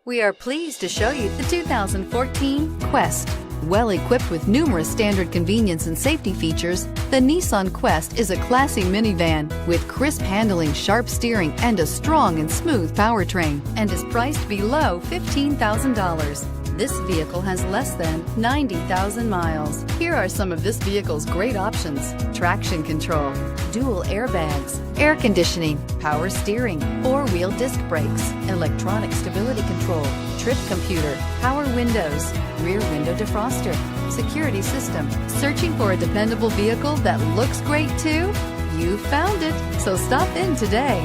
We are pleased to show you the 2014 Quest. Well equipped with numerous standard convenience and safety features, the Nissan Quest is a classy minivan with crisp handling, sharp steering, and a strong and smooth powertrain, and is priced below $15,000. This vehicle has less than 90,000 miles. Here are some of this vehicle's great options: traction control, dual airbags, air conditioning, power steering, four-wheel disc brakes, electronic stability control, trip computer, power windows, rear window defroster, security system. Searching for a dependable vehicle that looks great too? You found it, so stop in today.